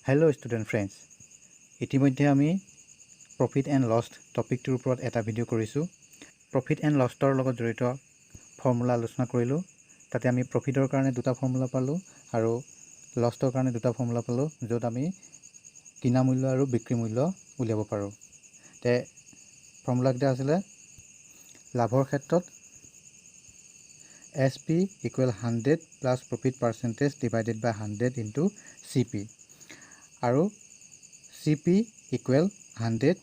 Hello' student friends, ইতিমধ্যে আমি profit and lost টপিকটোৰ ওপৰত এটা ভিডিঅ' কৰিছোঁ। প্ৰফিট এণ্ড লষ্টৰ লগত জড়িত ফৰ্মুলা আলোচনা কৰিলোঁ। তাতে আমি প্ৰফিটৰ কাৰণে দুটা ফৰ্মুলা পালোঁ আৰু লষ্টৰ কাৰণে দুটা ফৰ্মুলা পালোঁ, য'ত আমি কিনা মূল্য আৰু বিক্ৰী মূল্য উলিয়াব পাৰোঁ। তে ফৰ্মুলাকেইটা আছিলে লাভৰ ক্ষেত্ৰত SP = 100 plus profit percentage divided by 100 into CP আৰু CP = 100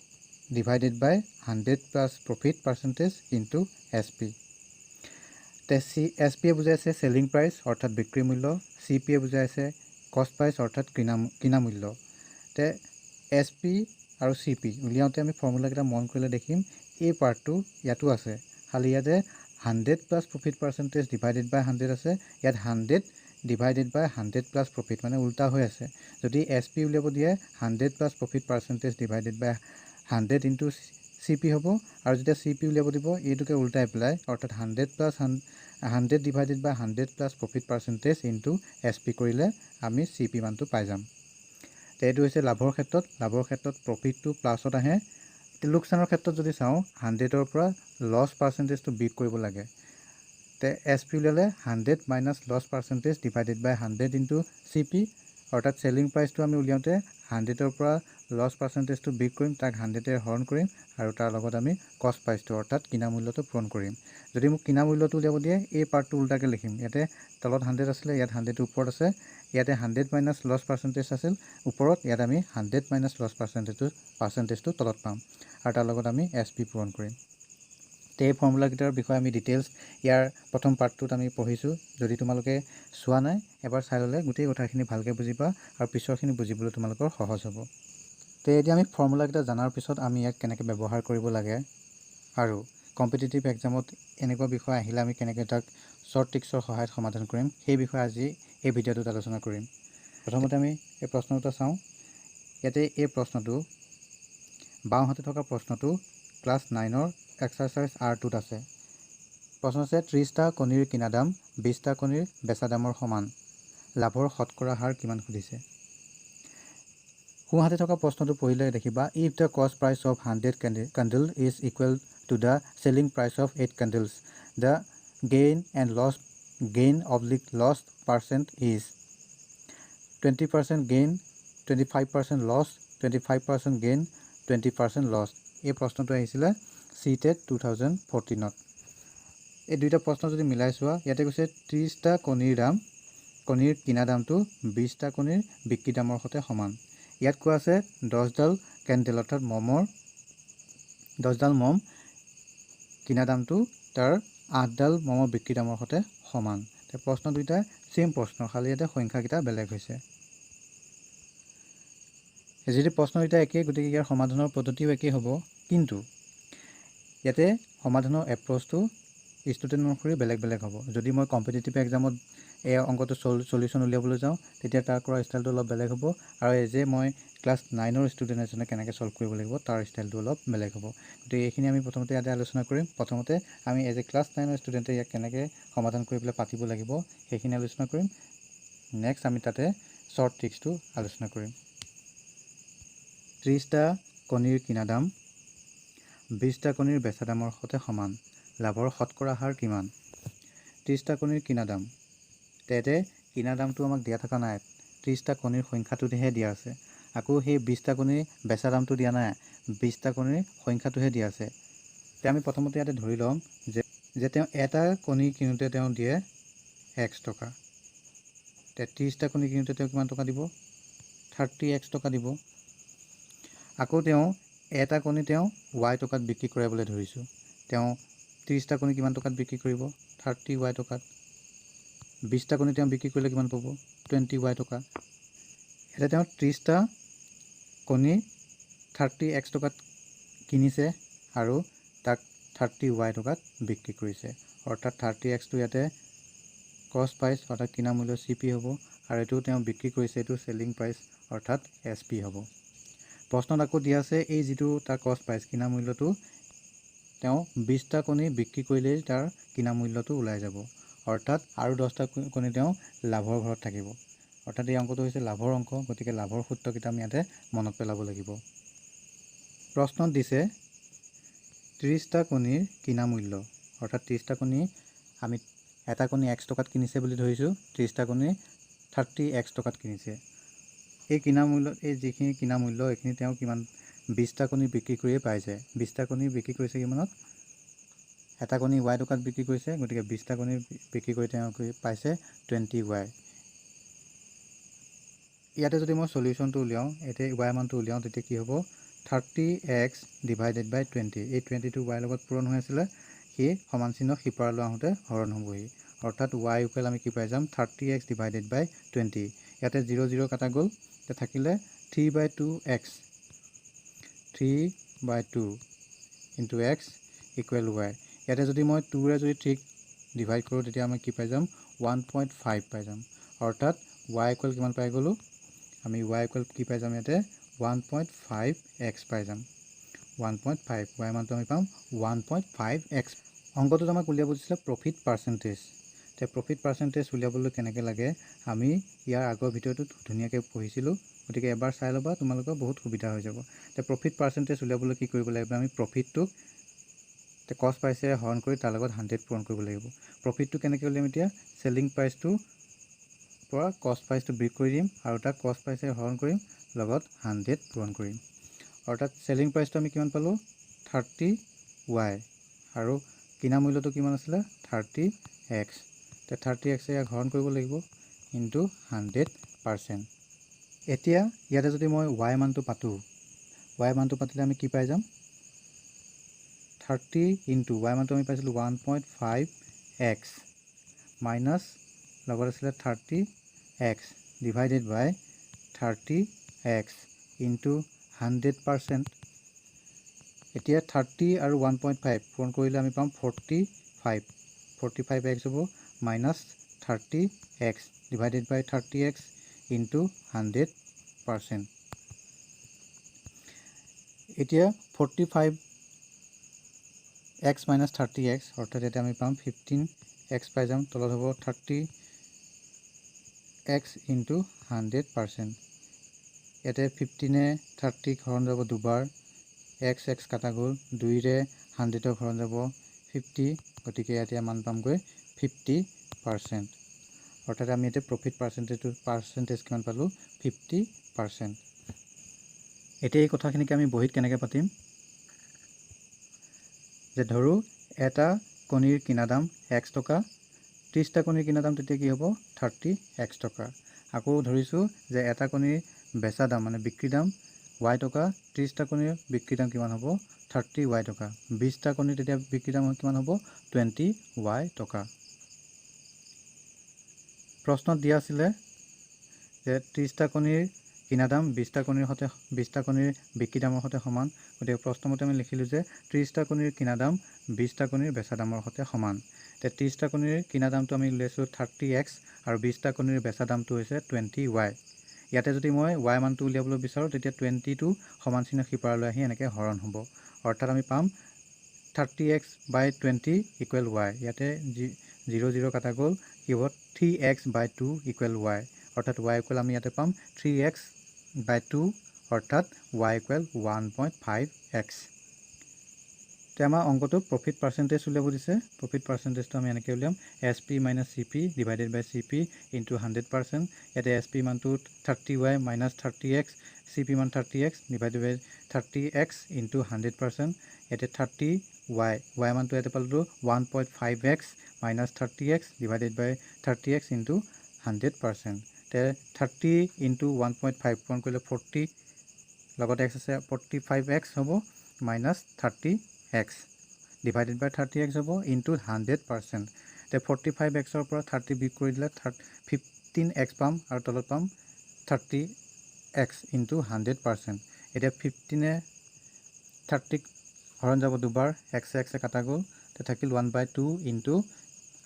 divided by 100 plus profit percentage into SP। তে SP বুজাইছে চেলিং প্ৰাইচ অৰ্থাৎ বিক্ৰী মূল্য, CP বুজাইছে কষ্ট প্ৰাইচ অৰ্থাৎ কিনা মূল্য। তে SP আৰু CP উলিয়াওঁতে আমি ফৰ্মুলাকেইটা মন কৰিলে দেখিম এই পাৰ্টটো ইয়াতো আছে, খালি ইয়াতে 100 plus profit percentage divided by 100 আছে, ইয়াত 100 ডিভাইডেড বাই 100 প্লাছ প্ৰফিট মানে উল্টা হৈ আছে। যদি SP উলিয়াব দিয়ে 100 plus profit percentage divided by 100 into CP হ'ব, আৰু যেতিয়া CP উলিয়াব দিব এইটোকে উল্টাই পেলাই অৰ্থাৎ 100 divided by 100 plus profit percentage into SP কৰিলে আমি CP মানটো পাই যাম। তো এইটো হৈছে লাভৰ ক্ষেত্ৰত প্ৰফিটটো প্লাছত আহে। লোকচানৰ ক্ষেত্ৰত যদি চাওঁ 100ৰ পৰা লছ পাৰ্চেণ্টেজটো বিট কৰিব লাগে। তে SP উলিয়ালে 100 minus loss percentage divided by 100 into CP, অৰ্থাৎ চেলিং প্ৰাইচটো আমি উলিয়াওঁতে 100ৰ পৰা লছ পাৰ্চেণ্টেজটো বিট কৰিম, তাক 100ৰে হৰণ কৰিম আৰু তাৰ লগত আমি কষ্ট প্ৰাইচটো অৰ্থাৎ কিনা মূল্যটো পূৰণ কৰিম। যদি মোক কিনা মূল্যটো উলিয়াব দিয়ে এই পাৰ্টটো উল্টাকৈ লিখিম। ইয়াতে তলত 100 আছিলে, ইয়াত 100টো ওপৰত আছে। ইয়াতে 100 মাইনাছ লছ পাৰ্চেণ্টেজ আছিল ওপৰত, ইয়াত আমি 100 মাইনাছ লছ পাৰ্চেণ্টেজটো তলত পাম আৰু তাৰ লগত আমি SP পূৰণ কৰিম। তো এই ফৰ্মুলাকেইটাৰ বিষয়ে আমি ডিটেইলছ ইয়াৰ প্ৰথম পাৰ্টটোত আমি পঢ়িছোঁ। যদি তোমালোকে চোৱা নাই এবাৰ চাই ল'লে গোটেই কথাখিনি ভালকৈ বুজিবা আৰু পিছৰখিনি বুজিবলৈ তোমালোকৰ সহজ হ'ব। তো এতিয়া আমি ফৰ্মুলাকেইটা জনাৰ পিছত আমি ইয়াক কেনেকৈ ব্যৱহাৰ কৰিব লাগে আৰু কম্পিটিটিভ এক্সামত এনেকুৱা বিষয় আহিলে আমি কেনেকৈ তাক শ্বৰ্ট ট্ৰিক্সৰ সহায়ত সমাধান কৰিম সেই বিষয়ে আজি এই ভিডিঅ'টোত আলোচনা কৰিম। প্ৰথমতে আমি এই প্ৰশ্ন দুটা চাওঁ। ইয়াতে এই প্ৰশ্নটো বাওঁহাতে থকা প্ৰশ্নটো ক্লাছ 9ৰ এক্সাৰচাইজ R2ত আছে। প্ৰশ্ন আছে 30টা কণীৰ কিনা দাম 20টা কণীৰ বেচা দামৰ সমান, লাভৰ শতকৰা হাৰ কিমান সুধিছে। সোঁহাতে থকা প্ৰশ্নটো পঢ়িলে দেখিবা ইফ দ্য কষ্ট price of 100 candle is equal to the selling price of 8 candles, the gain loss percent is 20% gain, 25% loss, 25% gain, 20% loss। এই প্ৰশ্নটো আহিছিলে CTET 2014ত। এই দুইটা প্ৰশ্ন যদি মিলাই চোৱা, ইয়াতে কৈছে 30টা কণীৰ কিনা দামটো 20টা কণীৰ বিক্ৰী দামৰ সৈতে সমান। ইয়াত কোৱা আছে 10ডাল কেণ্ডেল অৰ্থাৎ 10ডাল মম কিনা দামটো তাৰ 8ডাল মমৰ বিক্ৰী দামৰ সৈতে সমান। তো প্ৰশ্ন দুইটা ছেইম প্ৰশ্ন, খালি ইয়াতে সংখ্যাকেইটা বেলেগ হৈছে। যদি প্ৰশ্ন দুইটা একেই গতিকে ইয়াৰ সমাধানৰ পদ্ধতিও একেই হ'ব, কিন্তু ইয়াতে সমাধানৰ এপ্ৰ'চটো ষ্টুডেণ্ট অনুসৰি বেলেগ বেলেগ হ'ব। যদি মই কম্পিটিটিভ এক্সামত এই অংকটো চলিউশ্যন উলিয়াবলৈ যাওঁ তেতিয়া তাৰ কৰা ষ্টাইলটো অলপ বেলেগ হ'ব, আৰু যে মই ক্লাছ 9ৰ ষ্টুডেণ্ট এজনে কেনেকৈ ছল্ভ কৰিব লাগিব তাৰ ষ্টাইলটো অলপ বেলেগ হ'ব। গতিকে এইখিনি আমি প্ৰথমতে ইয়াতে আলোচনা কৰিম। প্ৰথমতে আমি ক্লাছ 9ৰ ষ্টুডেণ্টে ইয়াক কেনেকৈ সমাধান কৰি পেলাই পাতিব লাগিব সেইখিনি আলোচনা কৰিম। নেক্সট আমি তাতে শ্বৰ্ট ট্ৰিক্সটো আলোচনা কৰিম। 30টা কণীৰ কিনা দাম 20টা কণীৰ বেচা দামৰ সৈতে সমান, লাভৰ শতকৰা হাৰ কিমান। 30টা কণীৰ কিনা দাম, তেতে কিনা দামটো আমাক দিয়া থকা নাই, 30টা কণীৰ সংখ্যাটোহে দিয়া আছে। আকৌ সেই 20টা কণীৰ বেচা দামটো দিয়া নাই, 20টা কণীৰ সংখ্যাটোহে দিয়া আছে। তে আমি প্ৰথমতে ইয়াতে ধৰি ল'ম যে তেওঁ এটা কণী কিনোতে তেওঁ দিয়ে X টকা। তে 30টা কণী কিনোতে তেওঁ কিমান টকা দিব, 30X টকা দিব। আকৌ তেওঁ এটা কণী তেওঁ Y টকাত বিক্ৰী কৰে বুলি ধৰিছোঁ। তেওঁ 30টা কণী কিমান টকাত বিক্ৰী কৰিব, 30Y টকাত। 20টা কণী তেওঁ বিক্ৰী কৰিলে কিমান পাব, 20Y টকা। এতিয়া তেওঁ 30টা কণী 30X টকাত কিনিছে আৰু তাক 30Y টকাত বিক্ৰী কৰিছে, অৰ্থাৎ 30Xটো ইয়াতে কষ্ট প্ৰাইচ অৰ্থাৎ কিনা মূল্য CP হ'ব, আৰু এইটো তেওঁ বিক্ৰী কৰিছে এইটো চেলিং প্ৰাইচ অৰ্থাৎ SP হ'ব। প্ৰশ্নত আকৌ দিয়া আছে এই যিটো তাৰ কষ্ট প্ৰাইচ কিনা মূল্যটো তেওঁ 20টা কণী বিক্ৰী কৰিলেই তাৰ কিনা মূল্যটো ওলাই যাব, অৰ্থাৎ আৰু 10টা কণী তেওঁ লাভৰ ঘৰত থাকিব। অৰ্থাৎ এই অংকটো হৈছে লাভৰ অংক, গতিকে লাভৰ সূত্ৰকেইটা আমি ইয়াতে মনত পেলাব লাগিব। প্ৰশ্নত দিছে 30টা কণীৰ কিনা মূল্য, অৰ্থাৎ 30টা কণী আমি এটা কণী x টকাত কিনিছে বুলি ধৰিছোঁ, 30টা কণী 30x টকাত কিনিছে। এই কিনা মূল্য, এই যিখিনি কিনা মূল্য এইখিনি তেওঁ কিমান 20টা কণী বিক্ৰী কৰিয়ে পাইছে। 20টা কণী বিক্ৰী কৰিছে কিমানত? এটা কণী y টকাত বিক্ৰী কৰিছে, গতিকে 20টা কণী বিক্ৰী কৰি তেওঁ পাইছে 20y। ইয়াতে যদি মই সলিউশ্যনটো উলিয়াওঁ, এতিয়া y মানটো উলিয়াওঁ, তেতিয়া কি হ'ব? 30x ডিভাইডেড বাই 20। এই 20টো y লগত পূৰণ হৈ আছিলে, সেই সমান চিহ্ন সিপাৰলৈ আহোঁতে হৰণ হ'বহি, অৰ্থাৎ y ইকুৱেল আমি কি পাই যাম? 30x ডিভাইডেড বাই 20। ইয়াতে 0 0 কাটা গ'ল, এতিয়া থাকিলে 3/2x, 3/2 into x equal y। ইয়াতে যদি মই 2ৰে যদি 3ক ডিভাইড কৰোঁ, তেতিয়া আমি কি পাই যাম? 1.5 পাই যাম, অৰ্থাৎ y ইকুৱেল কিমান পাই গ'লোঁ? আমি y ইকুৱেল কি পাই যাম? ইয়াতে 1.5x পাই যাম। 1.5 y মানটো আমি পাম 1.5x। অংকটোত আমাক উলিয়াব দিছিলে প্ৰফিট পাৰ্চেণ্টেজ। এতিয়া প্ৰফিট পাৰ্চেণ্টেজ উলিয়াবলৈ কেনেকৈ লাগে আমি ইয়াৰ আগৰ ভিডিঅ'টোত ধুনীয়াকৈ পঢ়িছিলোঁ, গতিকে এবাৰ চাই ল'বা, তোমালোকৰ বহুত সুবিধা হৈ যাব। এতিয়া প্ৰফিট পাৰ্চেণ্টেজ উলিয়াবলৈ কি কৰিব লাগিব? আমি প্ৰফিটটোক কষ্ট প্ৰাইচেৰে হৰণ কৰি তাৰ লগত 100 পূৰণ কৰিব লাগিব। প্ৰফিটটো কেনেকৈ উলিয়াম? এতিয়া চেলিং প্ৰাইচটো পৰা কষ্ট প্ৰাইচটো বিয়োগ কৰি দিম আৰু তাক কষ্ট প্ৰাইচেৰে হৰণ কৰিম, লগত 100 পূৰণ কৰিম। অৰ্থাৎ চেলিং প্ৰাইচটো আমি কিমান পালোঁ? 30y আৰু কিনা মূল্যটো কিমান আছিলে? 30x। এতিয়া 30x ইয়াক হৰণ কৰিব লাগিব ইনটু 100%। এতিয়া ইয়াতে যদি মই y মানটো পাতোঁ, y মানটো পাতিলে আমি কি পাই যাম? 30 ইনটু y মানটো আমি পাইছিলোঁ 1.5x মাইনাছ লগত আছিলে 30x ডিভাইডেড বাই 30x ইনটু 100%। এতিয়া 30 আৰু 1.5 পূৰণ কৰিলে আমি পাম 45। 45x হ'ব মাইনাছ 30x ডিভাইডেড বাই 30x ইনটু 100%। এতিয়া 45x মাইনাছ 30x, অৰ্থাৎ এতিয়া আমি পাম 15x পাই যাম, তলত হ'ব 30x ইনটু 100%। ইয়াতে 15ে 30ক হৰণ যাব দুবাৰ, x কাটা গ'ল, 2ৰে 100ক হৰণ যাব 50, গতিকে ইয়াতে মান পামগৈ 50%। অৰ্থাৎ আমি এতিয়া প্ৰফিট পাৰ্চেণ্টেজ কিমান পালোঁ? 50%। এতিয়া এই কথাখিনিকে আমি বহীত কেনেকৈ পাতিম? যে ধৰোঁ এটা কণীৰ কিনা দাম x টকা, 30টা কণীৰ কিনা দাম তেতিয়া কি হ'ব? 30x টকা। আকৌ ধৰিছোঁ যে এটা কণীৰ বেচা দাম মানে বিক্ৰী দাম y টকা, 30টা কণীৰ বিক্ৰী দাম কিমান হ'ব? 30y টকা। 20টা কণীৰ তেতিয়া বিক্ৰী দাম কিমান হ'ব? 20y টকা। প্ৰশ্নত দিয়া আছিলে যে 30টা কণীৰ কিনা দাম 20টা কণীৰ বিক্ৰী দামৰ সৈতে সমান, গতিকে প্ৰশ্নমতে আমি লিখিলোঁ যে 30টা কণীৰ কিনা দাম 20টা কণীৰ বেচা দামৰ সৈতে সমান। এতিয়া 30টা কণীৰ কিনা দামটো আমি উলিয়াইছোঁ 30x আৰু 20টা কণীৰ বেচা দামটো হৈছে 20y। ইয়াতে যদি মই y মানটো উলিয়াবলৈ বিচাৰোঁ, তেতিয়া 20টো সমান চিহ্ন সিপাৰলৈ আহি এনেকৈ হৰণ হ'ব, অৰ্থাৎ আমি পাম 30x বাই 20 ইকুৱেল y। ইয়াতে 0 0 কাটা গ'ল, কি হ'ব? 3x বাই 2 ইকুৱেল y, অৰ্থাৎ y ইকুৱেল আমি ইয়াতে পাম 3x বাই 2, অৰ্থাৎ y ইকুৱেল 1.5x। এতিয়া আমাৰ অংকটো প্ৰফিট পাৰ্চেণ্টেজ উলিয়াব দিছে। প্ৰফিট পাৰ্চেণ্টেজটো আমি এনেকৈ উলিয়াম SP মাইনাছ CP ডিভাইডেড বাই CP ইনটু 100%। ইয়াতে SP মানটো 30y মাইনাছ 30x, CP মান 30x ডিভাইডেড বাই 30x ইনটু 100%। ইয়াতে 30y মানটো ইয়াতে পালোঁ 1.5x মাইনাছ 30x ডিভাইডেড বাই 30x ইনটু 100%। তে 30 ইনটু 1.5 পূৰণ কৰিলে 40, লগত x আছে 45x হ'ব মাইনাছ 30x ডিভাইডেড বাই 30x হ'ব ইনটু 100%। তে 45xৰ পৰা 30 বিয়োগ কৰি দিলে 15x পাম আৰু তলত পাম 30x ইনটু 100%। এতিয়া 15ে 30ক হৰণ যাব দুবাৰ, x কাটা গ'ল, তে থাকিল 1/2 ইনটু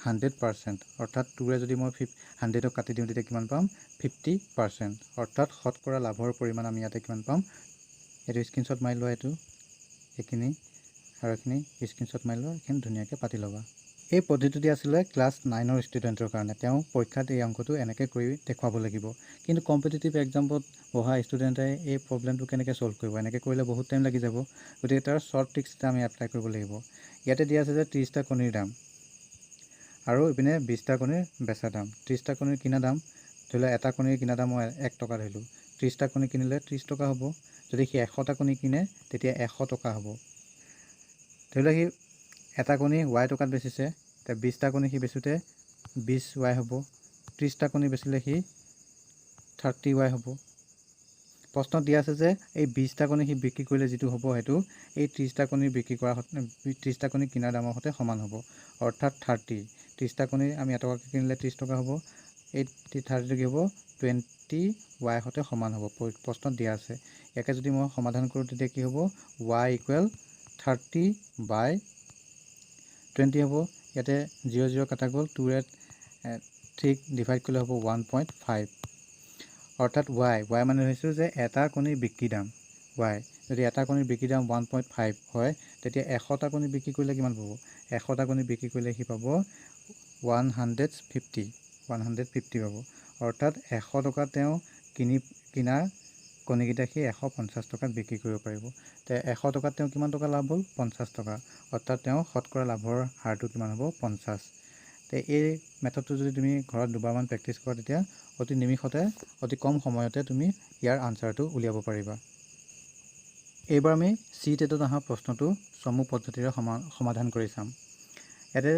100%, অৰ্থাৎ 2ৰে যদি মই 100ক কাটি দিওঁ তেতিয়া কিমান পাম? 50%। অৰ্থাৎ শতকৰা লাভৰ পৰিমাণ আমি ইয়াতে কিমান পাম? এইটো স্ক্ৰীনশ্বট মাৰি লোৱা, এইখিনি আৰু এইখিনি স্ক্ৰীনশ্বট মাৰি লোৱা, এইখিনি ধুনীয়াকৈ পাতি ল'বা। এই পদ্ধতিটি আছিলে ক্লাছ 9ৰ ষ্টুডেণ্টৰ কাৰণে। তেওঁ পৰীক্ষাত এই অংকটো এনেকৈ কৰি দেখুৱাব লাগিব। কিন্তু কম্পিটিটিভ এক্সামত পঢ়া ষ্টুডেণ্টে এই প্ৰব্লেমটো কেনেকৈ ছল্ভ কৰিব? এনেকৈ কৰিলে বহুত টাইম লাগি যাব। গতিকে তাৰ শ্বৰ্ট ট্ৰিক্স এটা আমি এপ্লাই কৰিব লাগিব। ইয়াতে দিয়া আছে যে 30টা কণীৰ দাম আৰু ইপিনে 20টা কণীৰ বেচা দাম। 30টা কণীৰ কিনা দাম ধৰি লওক এটা কণীৰ কিনা দাম মই 1 টকা ধৰিলোঁ। 30টা কণী কিনিলে 30 টকা হ'ব। যদি সি 100টা কণী কিনে তেতিয়া 100 টকা হ'ব। ধৰি লওক সি এটা কণী y টকাত বেচিছে, এতিয়া 20টা কণী সি বেচোঁতে 20y হ'ব। 30টা কণী বেচিলে সি 30y হ'ব। প্ৰশ্নত দিয়া আছে যে এই 20টা কণী সি বিক্ৰী কৰিলে যিটো হ'ব সেইটো এই 30টা কণী বিক্ৰী কৰা 30টা কণী কিনাৰ দামৰ সৈতে সমান হ'ব, অৰ্থাৎ 30। 30টা কণী আমি এটকাকৈ কিনিলে 30 টকা হ'ব। এই 30টো কি হ'ব 20y সৈতে সমান হ'ব, প্ৰশ্নত দিয়া আছে। ইয়াকে যদি মই সমাধান কৰোঁ তেতিয়া কি হ'ব y = 30/20 হ'ব। ইয়াতে 0 0 কাটা গ'ল, 2ৰে 3 ডিভাইড কৰিলে হ'ব 1.5, অৰ্থাৎ y মানে হৈছে যে এটা কণীৰ বিক্ৰী দাম y। যদি এটা কণীৰ বিক্ৰী দাম 1.5 হয় তেতিয়া 100টা কণী বিক্ৰী কৰিলে কিমান পাব? 100টা কণী বিক্ৰী কৰিলে সি পাব 150 পাব। অৰ্থাৎ 100 টকা তেওঁ কিনা কণীকেইটা সি 150 টকাত বিক্ৰী কৰিব পাৰিব। তে 100 টকাত তেওঁ কিমান টকা লাভ হ'ল? 50 টকা। অৰ্থাৎ তেওঁ শতকৰা লাভৰ হাৰটো কিমান হ'ব? 50। তে এই মেথডটো যদি তুমি ঘৰত দুবাৰমান প্ৰেক্টিছ কৰা তেতিয়া অতি নিমিষতে অতি কম সময়তে তুমি ইয়াৰ আনচাৰটো উলিয়াব পাৰিবা। এইবাৰ আমি C-টেটত অহা প্ৰশ্নটো চমু পদ্ধতিৰে সমাধান কৰি চাম। ইয়াতে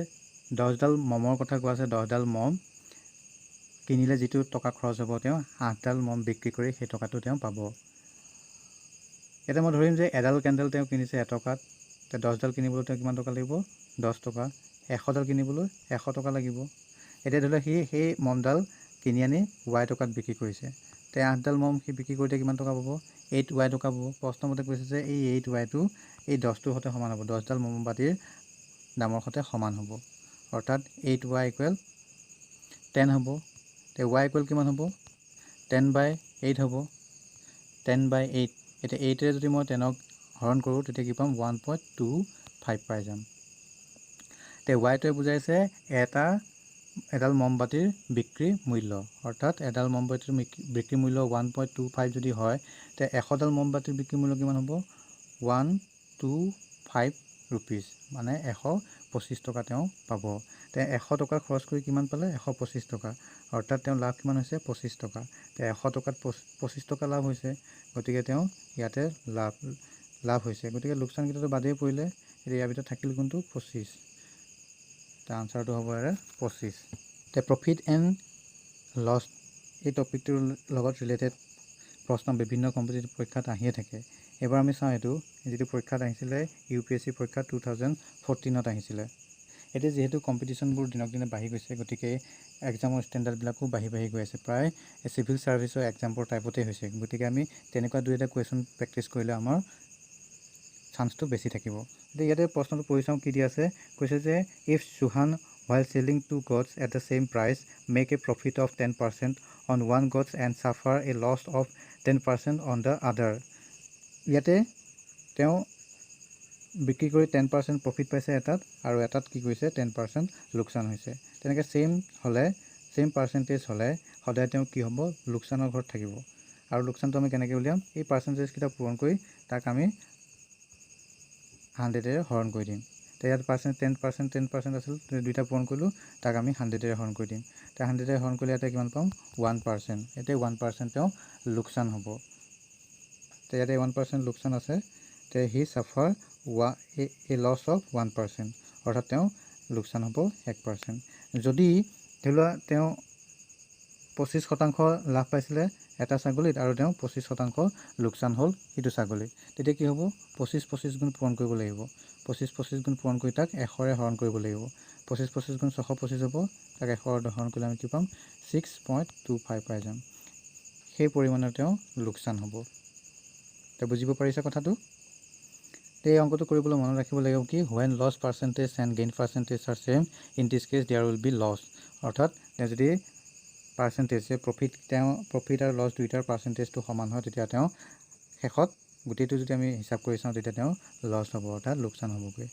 10ডাল মমৰ কথা কোৱা আছে। 10ডাল মম কিনিলে যিটো টকা খৰচ হ'ব তেওঁ 8ডাল মম বিক্ৰী কৰি সেই টকাটো তেওঁ পাব। ইয়াতে মই ধৰিম যে এডাল কেণ্ডেল তেওঁ কিনিছে এটকাত, তে 10ডাল কিনিবলৈ তেওঁ কিমান টকা লাগিব? 10 টকা। 100ডাল কিনিবলৈ 100 টকা লাগিব। এতিয়া ধৰি লওক সি সেই মমডাল কিনি আনি y টকাত বিক্ৰী কৰিছে। তে 8ডাল মম সি বিক্ৰী কৰোঁতে কিমান টকা পাব? 8y টকা পাব। প্ৰশ্নমতে কৈছে যে এই 8yটো এই 10টোৰ সৈতে সমান হ'ব, 10ডাল মমবাতিৰ দামৰ সৈতে সমান হ'ব। অৰ্থাৎ 8y = 10 হ'ব। তে y = কিমান হ'ব? 10/8 হ'ব। 10/8। এতিয়া 8ৰে যদি মই 10ক হৰণ কৰোঁ তেতিয়া কি পাম? 1.25 পাই যাম। তে yটোৱে বুজাইছে এডাল মমবাতিৰ বিক্ৰী মূল্য। অৰ্থাৎ এডাল মমবাতিৰ বিক্ৰী মূল্য 1.25 যদি হয় তে 100ডাল মমবাতিৰ বিক্ৰী মূল্য কিমান হ'ব? 125 ৰুপিজ, মানে 125 টকা তেওঁ পাব। তে 100 টকা খৰচ কৰি কিমান পালে? 125 টকা। অৰ্থাৎ তেওঁৰ লাভ কিমান হৈছে? 25 টকা। তে 100 টকাত 25 টকা লাভ হৈছে, গতিকে তেওঁ ইয়াতে লাভ হৈছে। গতিকে লোকচানকেইটাটো বাদেই পৰিলে। এতিয়া ইয়াৰ ভিতৰত থাকিল কোনটো? 25। তাৰ আনচাৰটো হ'ব ইয়াৰে 25। তে প্ৰফিট এণ্ড লছ এই টপিকটোৰ লগত ৰিলেটেড প্ৰশ্ন বিভিন্ন কম্পিটিটিভ পৰীক্ষাত আহিয়ে থাকে। এবাৰ আমি চাওঁ এইটো যিটো পৰীক্ষাত আহিছিলে UPSC পৰীক্ষা 2014ত আহিছিলে। এতিয়া যিহেতু কম্পিটিশ্যনবোৰ দিনক দিনে বাঢ়ি গৈছে, গতিকে এক্সামৰ ষ্টেণ্ডাৰ্ডবিলাকো বাঢ়ি গৈ আছে। প্ৰায় চিভিল ছাৰ্ভিচৰ এক্সাম্পল টাইপতে হৈছে। গতিকে আমি তেনেকুৱা 2-এটা কুৱেশ্যন প্ৰেক্টিছ কৰিলে আমাৰ চান্সটো বেছি থাকিব। এতিয়া ইয়াতে প্ৰশ্নটো পঢ়ি চাওঁ কি দিয়া আছে। কৈছে যে if Suhan while selling 2 goods at the same price make a profit of 10% on one goods and suffer a loss of 10% on the other। ইয়াতে তেওঁ বিক্ৰী কৰি 10% প্ৰফিট পাইছে এটাত, আৰু এটাত কি কৰিছে 10% লোকচান হৈছে। তেনেকৈ ছেম পাৰ্চেণ্টেজ হ'লে সদায় তেওঁ কি হ'ব? লোকচানৰ ঘৰত থাকিব। আৰু লোকচানটো আমি কেনেকৈ উলিয়াম? এই পাৰ্চেণ্টেজকেইটা পূৰণ কৰি তাক আমি 100ৰে হৰণ কৰি দিম। তো ইয়াত 10% আছিল, দুইটা পূৰণ কৰিলোঁ, তাক আমি 100ৰে হৰণ কৰি দিম। তো 100ৰে হৰণ কৰিলে ইয়াতে কিমান পাম? 1%। এতিয়া 1% তেওঁ লোকচান হ'ব। তো ইয়াতে 1% লোকচান আছে। তে হি ছাফাৰ এ লছ অফ 1%, অৰ্থাৎ তেওঁ লোকচান হ'ব 1%। যদি ধৰি লোৱা তেওঁ 25% লাভ পাইছিলে এটা ছাগলীত আৰু তেওঁ 25% লোকচান হ'ল সিটো ছাগলীত, তেতিয়া কি হ'ব? 25 গুণ পূৰণ কৰিব লাগিব। 25 গুণ পূৰণ কৰি তাক 100ৰে হৰণ কৰিব লাগিব। 25 গুণ 625 হ'ব, তাক 100ৰে হৰণ কৰিলে আমি কি পাম? 6.25 পাই যাম। সেই পৰিমাণৰ তেওঁ লোকচান হ'ব। তো বুজিব পাৰিছে কথাটো? এই অংকটো কৰিবলৈ মনত ৰাখিব লাগিব কি? when loss percentage and gain percentage are same in this case there will be loss। অৰ্থাৎ যদি পাৰ্চেণ্টেজ প্ৰফিট আৰু লছ দুইটাৰ পাৰ্চেণ্টেজটো সমান হয় তেতিয়া তেওঁ শেষত গোটেইটো যদি আমি হিচাপ কৰি চাওঁ তেতিয়া তেওঁ লছ হ'ব, অৰ্থাৎ লোকচান হ'বগৈ।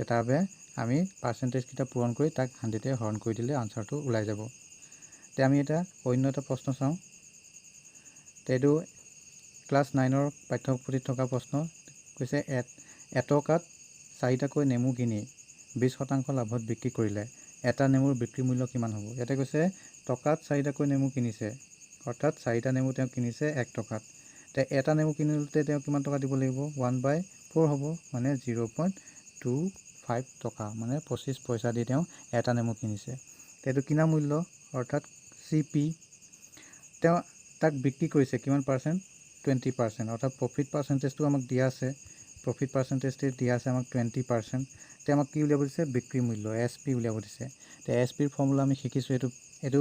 তাৰ বাবে আমি পাৰ্চেণ্টেজকেইটা পূৰণ কৰি তাক 100 হৰণ কৰি দিলে আনচাৰটো ওলাই যাব। তে আমি এটা অন্য এটা প্ৰশ্ন চাওঁ। এইটো ক্লাছ 9ৰ পাঠ্যপুথিত থকা প্ৰশ্ন। কৈছে এটকাত 4টাকৈ নেমু কিনি 20% লাভত বিক্ৰী কৰিলে এটা নেমুৰ বিক্ৰী মূল্য কিমান হ'ব? ইয়াতে কৈছে টকাত 4টাকৈ নেমু কিনিছে, অৰ্থাৎ 4টা নেমু তেওঁ কিনিছে 1 টকাত। তে এটা নেমু কিনোতে তেওঁ কিমান টকা দিব লাগিব? 1/4 হ'ব, মানে 0.25 টকা, মানে 25 পইচা দি তেওঁ এটা নেমু কিনিছে। এইটো কিনা মূল্য, অৰ্থাৎ CP। তেওঁ তাক বিক্ৰী কৰিছে কিমান পাৰ্চেণ্ট? 20%, অৰ্থাৎ প্ৰফিট পাৰ্চেণ্টেজটো আমাক দিয়া আছে। প্ৰফিট পাৰ্চেণ্টেজটো দিয়া আছে আমাক 20%। তে আমাক কি উলিয়াব দিছে? বিক্ৰী মূল্য SP উলিয়াব দিছে। তে SPৰ ফৰ্মুলা আমি শিকিছোঁ। এইটো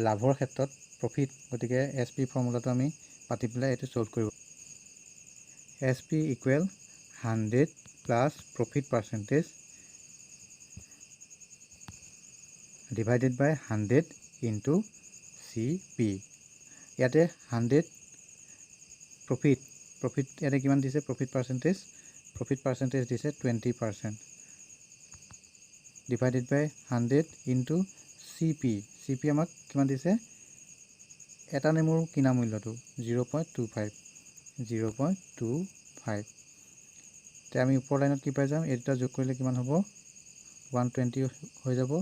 লাভৰ ক্ষেত্ৰত প্ৰফিট, গতিকে SP ফৰ্মুলাটো আমি পাতি পেলাই এইটো ছল্ভ কৰিব। SP equal 100 plus profit percentage divided by 100 into CP। ইয়াতে 100 প্ৰফিট ইয়াতে কিমান দিছে? প্ৰফিট পাৰ্চেণ্টেজ দিছে 20%, ডিভাইডেড বাই 100 ইনটু CP আমাক কিমান দিছে? এটা নেমুৰ কিনা মূল্যটো 0.25। তে আমি ওপৰ লাইনত কি পাই যাম? এই দুটা যোগ কৰিলে কিমান হ'ব? 120 হৈ যাব।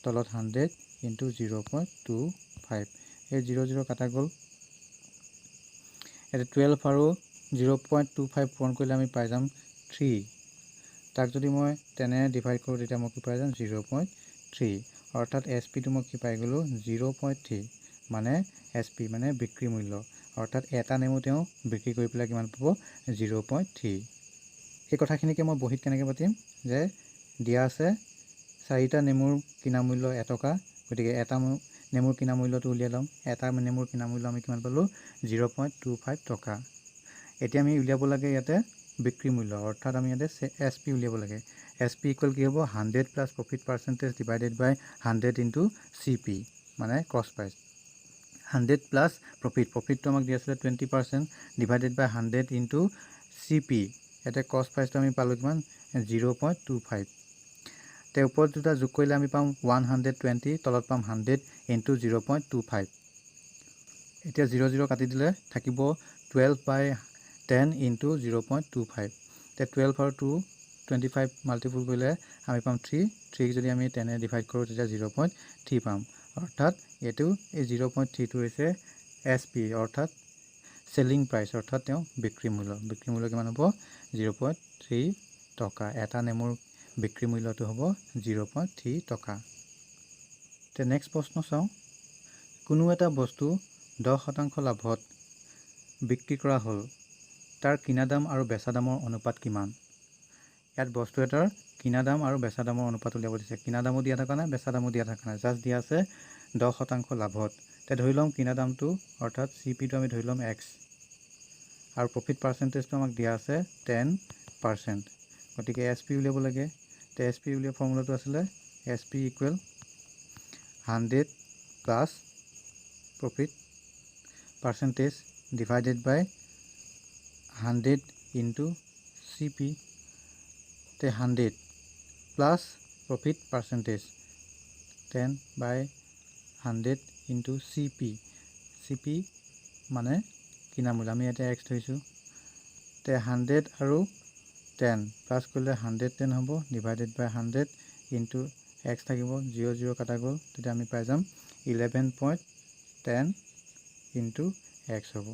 তলত 100 ইনটু 0.25, এই 0 কাটা গ'ল। এতিয়া 12 আৰু 0.25 পূৰণ কৰিলে আমি পাই যাম 3। তাক যদি মই 10 ডিভাইড কৰোঁ তেতিয়া মই কি পাই যাম? 0.3, অৰ্থাৎ SPটো মই কি পাই গ'লোঁ? 0.3, মানে SP মানে বিক্ৰী মূল্য, অৰ্থাৎ এটা নেমু তেওঁ বিক্ৰী কৰি পেলাই কিমান পাব? 0.3। এই কথাখিনিকে মই বহীত কেনেকৈ পাতিম? যে দিয়া আছে 4টা নেমুৰ কিনা মূল্য 1 টকা, গতিকে এটা নেমুৰ কিনা মূল্যটো উলিয়াই ল'ম। এটা নেমুৰ কিনা মূল্য আমি কিমান পালোঁ? 0.25 টকা। এতিয়া আমি উলিয়াব লাগে ইয়াতে বিক্ৰী মূল্য, অৰ্থাৎ আমি ইয়াতে SP উলিয়াব লাগে। SP ইকুৱেল কি হ'ব? 100 plus profit percentage divided by 100 into CP, মানে কষ্ট প্ৰাইচ। 100 প্লাছ প্ৰফিটটো আমাক দিয়া আছিলে 20%, ডিভাইডেড বাই 100 ইনটু CP। ইয়াতে কষ্ট প্ৰাইচটো আমি পালোঁ কিমান? 0.25। তে ওপৰত দুটা যোগ কৰিলে আমি পাম 120, তলত পাম 100 ইনটু 0.25। এতিয়া 0 কাটি দিলে থাকিব 12/10 ইনটু 0.25। তে 12 আৰু 25 মাল্টিপুল কৰিলে আমি পাম 3 যদি আমি 10 ডিভাইড কৰোঁ তেতিয়া 0.3 পাম। অৰ্থাৎ এই 0.3টো হৈছে SP, অৰ্থাৎ চেলিং প্ৰাইচ, অৰ্থাৎ তেওঁ বিক্ৰী মূল্য কিমান হ'ব? 0.3 টকা। এটা নেমুৰ বিক্ৰী মূল্যটো হ'ব 0.3 টকা। তে নেক্সট প্ৰশ্ন চাওঁ। কোনো এটা বস্তু 10% লাভত বিক্ৰী কৰা হ'ল, তাৰ কিনা দাম আৰু বেচা দামৰ অনুপাত কিমান? ইয়াত বস্তু এটাৰ কিনা দাম আৰু বেচা দামৰ অনুপাত উলিয়াব দিছে। কিনা দামো দিয়া থকা নাই, বেচা দামো দিয়া থকা নাই, জাষ্ট দিয়া আছে 10% লাভত। তে ধৰি ল'ম কিনা দামটো, অৰ্থাৎ CPটো আমি ধৰি ল'ম X, আৰু প্ৰফিট পাৰ্চেণ্টেজটো আমাক দিয়া আছে 10%, গতিকে SP উলিয়াব লাগে। তে SP উলিওৱা ফৰ্মুলাটো আছিলে SP equal 100 plus profit percentage divided by 100 into CP। তে 100 plus profit percentage 10/100 into CP মানে কিনা মূল্য, আমি ইয়াতে X ধৰিছোঁ। তে 100 আৰু 10 প্লাছ কৰিলে 110 হ'ব, ডিভাইডেড বাই 100 ইনটু X থাকিব, 0 কাটা গ'ল, তেতিয়া আমি পাই যাম 11.10 ইনটু X হ'ব।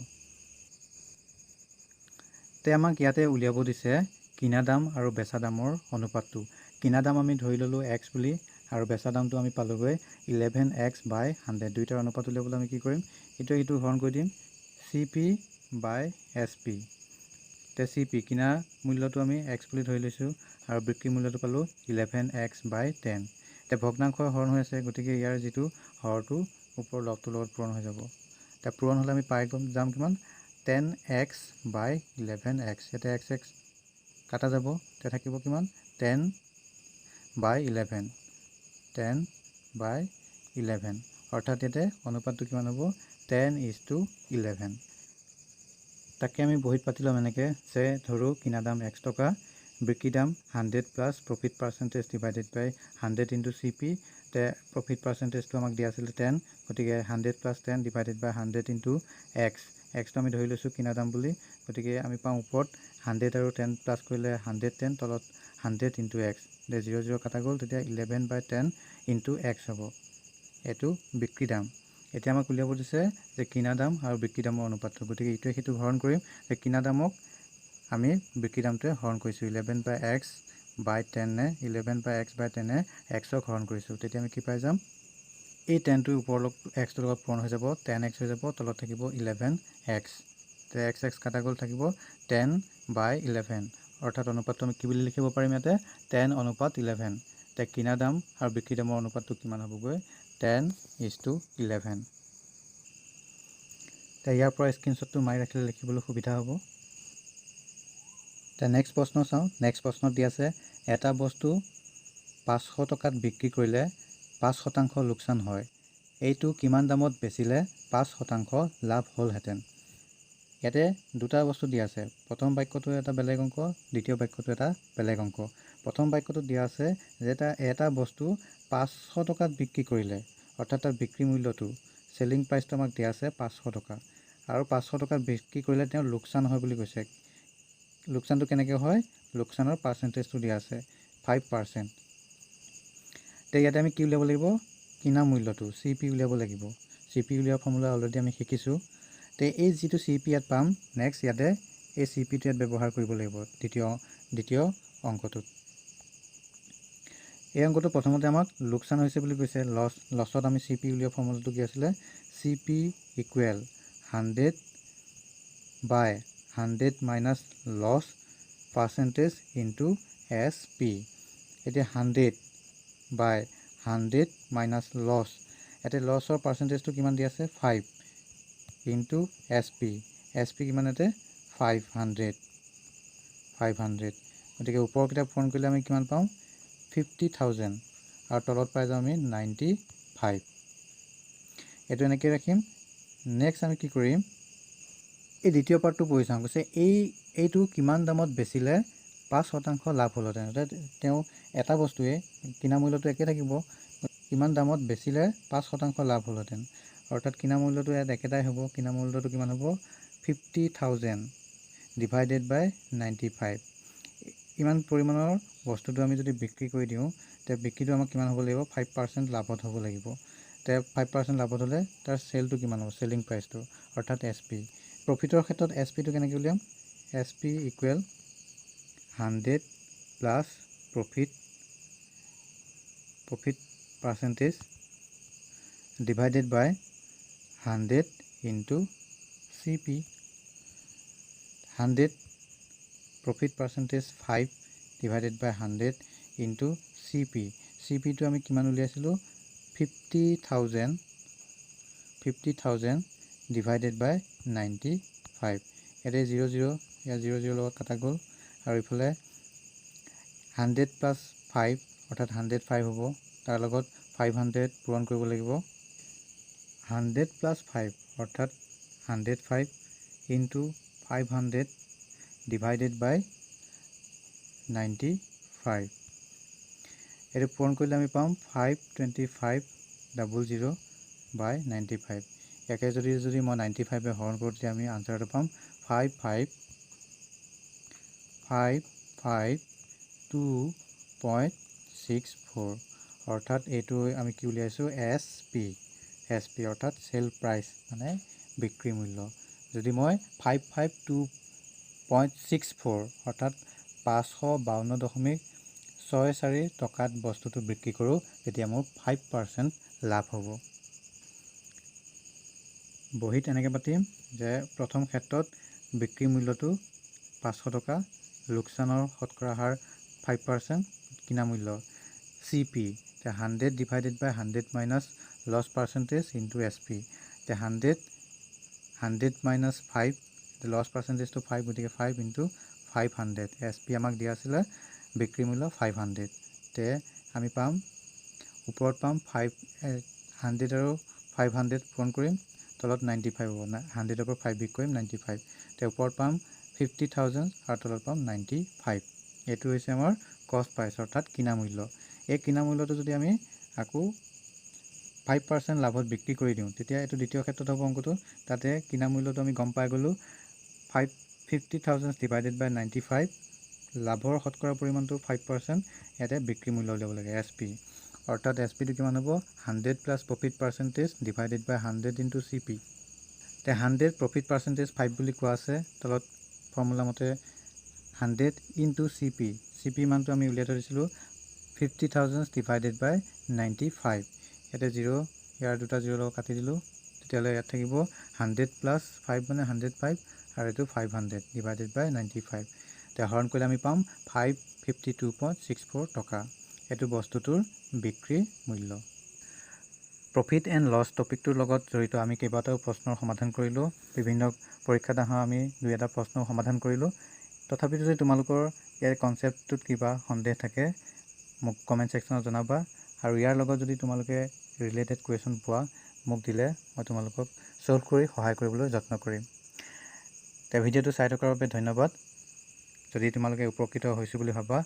তে আমাক ইয়াতে উলিয়াব দিছে কিনা দাম আৰু বেচা দামৰ অনুপাতটো। কিনা দাম আমি ধৰি ল'লোঁ X বুলি, আৰু বেচা দামটো আমি পালোঁগৈ 11X/100। দুইটাৰ অনুপাত উলিয়াবলৈ আমি কি কৰিম? এইটো হৰণ কৰি দিম CP/SP। তে CP কিনা মূল্যটো আমি X বুলি ধৰি লৈছোঁ, আৰু বিক্ৰী মূল্যটো পালোঁ 11X/10। এতিয়া ভগ্নাংশৰ হৰণ হৈ আছে, গতিকে ইয়াৰ যিটো হৰটো ওপৰৰ লগটোৰ লগত পূৰণ হৈ যাব। এতিয়া পূৰণ হ'লে আমি পাই যাম কিমান? 10X/11X। ইয়াতে X কাটা যাব, তেতিয়া থাকিব কিমান? 10/11, 10/11, অৰ্থাৎ ইয়াতে অনুপাতটো কিমান হ'ব? 10:11। তাকে আমি বহীত পাতি ল'ম এনেকৈ, যে ধৰোঁ কিনা দাম X টকা, বিক্ৰী দাম 100 plus profit percentage divided by 100 into CP তে প্ৰফিট পাৰ্চেণ্টেজটো আমাক দিয়া আছিল 10 গতিকে 100 প্লাছ 10 ডিভাইডেড বাই 100 ইনটু এক্সটো আমি ধৰি লৈছোঁ কিনা দাম বুলি গতিকে আমি পাওঁ ওপৰত 100 আৰু 10 প্লাছ কৰিলে 110 তলত 100 ইনটু এক্স 0 0 কাটা গ'ল তেতিয়া 11/10 ইনটু এক্স হ'ব এইটো বিক্ৰী দাম এতিয়া আমাক উলিয়াব দিছে যে কিনা দাম আৰু বিক্ৰী দামৰ অনুপাতটো গতিকে ইটোৱে সিটো হৰণ কৰিম যে কিনা দামক আমি বিক্ৰী দামটোৱে হৰণ কৰিছোঁ 11/x/10 নে 11/x/10 এক্সক হৰণ কৰিছোঁ তেতিয়া আমি কি পাই যাম এই 10টোৰ ওপৰৰ এক্সটোৰ লগত পূৰণ হৈ যাব 10x হৈ যাব তলত থাকিব 11x তে x কাটা গ'ল থাকিব 10/11 অৰ্থাৎ অনুপাতটো আমি কি বুলি লিখিব পাৰিম ইয়াতে 10:11 তে কিনা দাম আৰু বিক্ৰী দামৰ অনুপাতটো কিমান হ'বগৈ 10:11 তে ইয়াৰ পৰা স্ক্ৰীনশ্বটটো মাৰি ৰাখিলে লিখিবলৈ সুবিধা হ'ব তে নেক্সট প্ৰশ্ন চাওঁ নেক্সট প্ৰশ্নত দিয়া আছে এটা বস্তু 500 টকাত বিক্ৰী কৰিলে 5% লোকচান হয় এইটো কিমান দামত বেচিলে 5% লাভ হ'লহেঁতেন ইয়াতে দুটা বস্তু দিয়া আছে প্ৰথম বাক্যটো এটা বেলেগ অংক দ্বিতীয় বাক্যটো এটা বেলেগ অংক প্ৰথম বাক্যটো দিয়া আছে যে এটা বস্তু 500 টকাত বিক্ৰী কৰিলে অৰ্থাৎ তাৰ বিক্ৰী মূল্যটো চেলিং প্ৰাইচটো আমাক দিয়া আছে 500 টকা আৰু 500 টকাত বিক্ৰী কৰিলে তেওঁ লোকচান হয় বুলি কৈছে লোকচানটো কেনেকৈ হয় লোকচানৰ পাৰ্চেণ্টেজটো দিয়া আছে 5% তে ইয়াতে আমি কি উলিয়াব লাগিব কিনা মূল্যটো CP উলিয়াব লাগিব CP উলিওৱাৰ ফৰ্মুলা অলৰেডি আমি শিকিছোঁ তে এই যিটো CP ইয়াত পাম নেক্সট ইয়াতে এই CPটো ইয়াত ব্যৱহাৰ কৰিব লাগিব দ্বিতীয় অংকটোত এই অংকটো প্ৰথমতে আমাক লোকচান হৈছে বুলি কৈছে লছত আমি CP উলিওৱাৰ ফৰ্মুলাটো কি আছিলে CP equal 100/100 minus loss percentage into SP এতিয়া 100/100 মাইনাছ লছ ইয়াতে লছৰ পাৰ্চেণ্টেজটো কিমান দিয়া আছে 5 ইনটু SP কিমান ইয়াতে 500 গতিকে ওপৰৰ কিতাপ পূৰণ কৰিলে আমি কিমান পাওঁ 50,000 আৰু তলত পাই যাওঁ আমি 95 এইটো এনেকৈ ৰাখিম নেক্সট আমি কি কৰিম এই দ্বিতীয় পাৰ্টটো পঢ়ি চাওঁ কৈছে এইটো কিমান দামত বেচিলে 5% লাভ হ'লহেঁতেন তেওঁ এটা বস্তুৱে কিনা মূল্যটো একে থাকিব কিমান দামত বেচিলে 5% লাভ হ'লহেঁতেন অৰ্থাৎ কিনা মূল্যটো ইয়াত একেটাই হ'ব কিনা মূল্যটো কিমান হ'ব 50,000 ডিভাইডেড বাই 95 ইমান পৰিমাণৰ বস্তুটো আমি যদি বিক্ৰী কৰি দিওঁ তে বিক্ৰীটো আমাক কিমান হ'ব লাগিব 5% লাভত হ'ব লাগিব তে 5% লাভত হ'লে তাৰ চেলটো কিমান হ'ব চেলিং প্ৰাইচটো অৰ্থাৎ SP প্ৰফিটৰ ক্ষেত্ৰত SPটো কেনেকৈ উলিয়াম SP equal 100 plus profit percentage divided by 100 into CP 100 profit percentage 5 divided by 100 into CPটো আমি কিমান উলিয়াইছিলোঁ 50,000 ডিভাইডেড বাই 95 ইয়াতে 0 0 ইয়াত 0 0 লগত কাটা গ'ল আৰু ইফালে 100 প্লাছ 5 অৰ্থাৎ 105 হ'ব তাৰ লগত 500 পূৰণ কৰিব লাগিব 100 প্লাছ 5 অৰ্থাৎ 105 ইনটু 500 ডিভাইডেড বাই 95 এইটো পূৰণ কৰিলে আমি পাম 525,000/95 ইয়াকে যদি মই 95 হৰণ কৰোঁ তেতিয়া আমি আনচাৰটো পাম 552.64 অৰ্থাৎ এইটো আমি কি উলিয়াইছোঁ SP অৰ্থাৎ চেল প্ৰাইচ মানে বিক্ৰী মূল্য যদি মই 552.64 অৰ্থাৎ 552.64 টকাত বস্তুটো বিক্ৰী কৰোঁ তেতিয়া মোৰ 5% লাভ হ'ব বহীত এনেকৈ পাতিম যে প্ৰথম ক্ষেত্ৰত বিক্ৰী মূল্যটো 500 টকা লোকচানৰ শতকৰা হাৰ 5% কিনা মূল্য CP 100 divided by 100 minus loss percentage into SP 100 minus 5 loss পাৰ্চেণ্টেজটো 5 গতিকে 5 ইনটু 500 SP আমাক দিয়া আছিলে বিক্ৰী মূল্য 500 তে আমি পাম ওপৰত পাম 100 আৰু 500 পূৰণ কৰিম তলত 95 হ'ব 100ৰ পৰা 5 বিক কৰিম 95 তে ওপৰত পাম 50,000 আৰু তলত পাম 95 এইটো হৈছে আমাৰ কষ্ট প্ৰাইচ অৰ্থাৎ কিনা মূল্য। এই কিনা মূল্যটো যদি আমি আকৌ 5% লাভত বিক্ৰী কৰি দিওঁ তেতিয়া এইটো দ্বিতীয় ক্ষেত্ৰত হ'ব অংকটো। তাতে কিনা মূল্যটো আমি গম পাই গ'লোঁ 50,000 ডিভাইডেড বাই 95, লাভৰ শতকৰা পৰিমাণটো 5%, ইয়াতে বিক্ৰী মূল্য উলিয়াব লাগে SP, অৰ্থাৎ SPটো কিমান হ'ব 100 plus profit percentage divided by 100 into CP। তে 100 প্ৰফিট পাৰ্চেণ্টেজ 5 বুলি কোৱা আছে, তলত ফৰ্মুলা মতে 100 ইনটু CP মানটো আমি উলিয়াই থৈ দিছিলোঁ 50,000 ডিভাইডেড বাই 95। ইয়াতে 0, ইয়াৰ দুটা 0 লগত কাটি দিলোঁ, তেতিয়াহ'লে ইয়াত থাকিব 100 প্লাছ 5 মানে 105 আৰু এইটো 500 ডিভাইডেড বাই 95। এতিয়া হৰণ কৰিলে আমি পাম 552.64 টকা। এইটো বস্তুটোৰ বিক্ৰী মূল্য। প্ৰফিট এণ্ড লছ টপিকটোৰ লগত জড়িত আমি কেইবাটাও প্ৰশ্নৰ সমাধান কৰিলোঁ। বিভিন্ন পৰীক্ষাত অহা আমি 2-এটা প্ৰশ্ন সমাধান কৰিলোঁ। তথাপিতো যদি তোমালোকৰ ইয়াৰ কনচেপ্টটোত কিবা সন্দেহ থাকে মোক কমেণ্ট ছেকশ্যনত জনাবা, আৰু ইয়াৰ লগত যদি তোমালোকে ৰিলেটেড কুৱেশ্যন পোৱা মোক দিলে মই তোমালোকক ছল্ভ কৰি সহায় কৰিবলৈ যত্ন কৰিম। তে ভিডিঅ'টো চাই থকাৰ বাবে ধন্যবাদ। যদি তোমালোকে উপকৃত হৈছোঁ বুলি ভাবা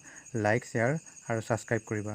লাইক, শ্বেয়াৰ আৰু ছাবস্ক্ৰাইব কৰিবা।